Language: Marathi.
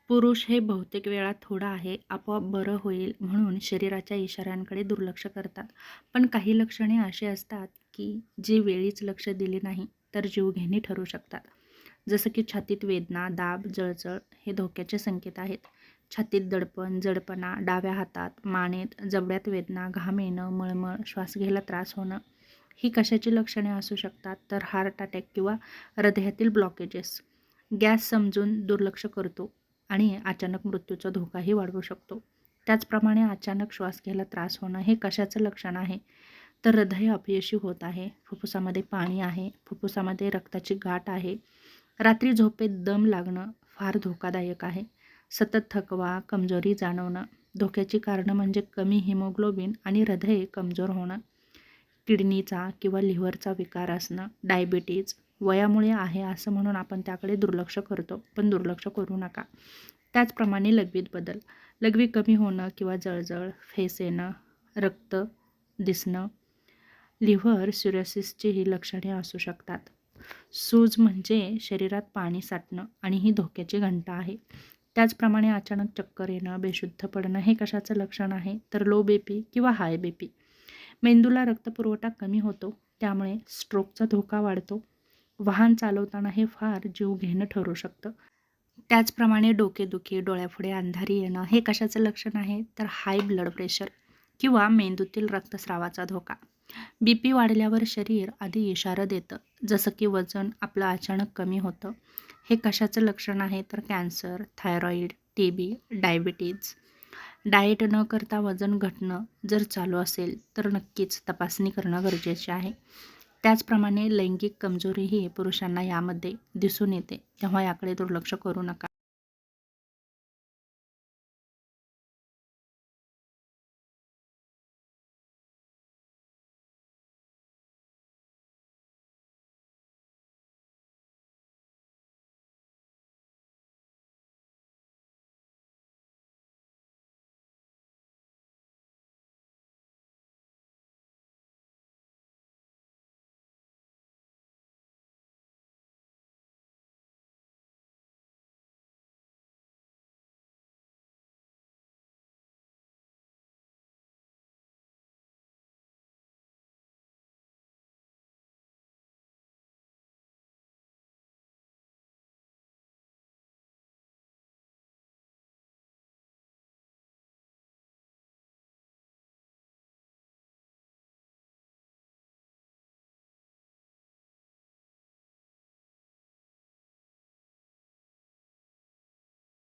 पुरुष हे बहुतेक वेळा थोडं आहे, आपोआप बरं होईल म्हणून शरीराच्या इशाऱ्यांकडे दुर्लक्ष करतात. पण काही लक्षणे अशी असतात, की जी वेळीच लक्ष दिली नाही, तर जीवघेणी ठरू शकतात. जसं की छातीत वेदना, दाब, जळजळ हे धोक्याचे संकेत आहेत. छातीत दडपण, जडपणा, डाव्या हातात, मानेत, जबड्यात वेदना, घाम येणं, मळमळ, श्वास घ्यायला त्रास होणं, ही कशाची लक्षणे असू शकतात? तर हार्ट अटॅक किंवा हृदयातील ब्लॉकेजेस. गॅस समजून दुर्लक्ष करतो आणि अचानक मृत्यूचा धोकाही वाढवू शकतो. त्याचप्रमाणे अचानक श्वास घ्यायला त्रास होणं हे कशाचं लक्षण आहे? तर हृदय अपयशी होत आहे, फुफ्फुसामध्ये पाणी आहे, फुफ्फुसामध्ये रक्ताची गाठ आहे, रात्री झोपेत दम लागणं फार धोकादायक आहे, सतत थकवा, कमजोरी जाणवणं. धोक्याची कारणं म्हणजे कमी हिमोग्लोबिन आणि हृदय कमजोर होणं, किडनीचा किंवा लिव्हरचा विकार असणं, डायबिटीज. वयामुळे आहे असं म्हणून आपण त्याकडे दुर्लक्ष करतो, पण दुर्लक्ष करू नका. त्याचप्रमाणे लघवीत बदल, लघवी कमी होणं किंवा जळजळ, फेस येणं, रक्त दिसणं, लिव्हर सिरोसिसची ही लक्षणे असू शकतात. सूज म्हणजे शरीरात पाणी साठणं आणि ही धोक्याची घंटा आहे. त्याचप्रमाणे अचानक चक्कर येणं, बेशुद्ध पडणं हे कशाचं लक्षण आहे? तर लो बीपी किंवा हाय बीपी. मेंदूला रक्तपुरवठा कमी होतो, त्यामुळे स्ट्रोकचा धोका वाढतो. वाहन चालवताना हे फार जीवघेणं ठरू शकतं. त्याचप्रमाणे डोकेदुखी, डोळ्यापुढे अंधारी येणं हे कशाचं लक्षण आहे? तर हाय ब्लड प्रेशर किंवा मेंदूतील रक्तस्रावाचा धोका. बीपी वाढल्यावर शरीर आधी इशारा देतं, जसं की वजन आपलं अचानक कमी होतं. हे कशाचं लक्षण आहे? तर cancer, thyroid, TB, diabetes. Diet न करता वजन घटणं जर चालू असेल तर नक्कीच तपासणी करणं गरजेचे आहे. त्याचप्रमाणे लैंगिक कमजोरीही पुरुषांना यामध्ये दिसून येते, तेव्हा याकडे दुर्लक्ष करू नका.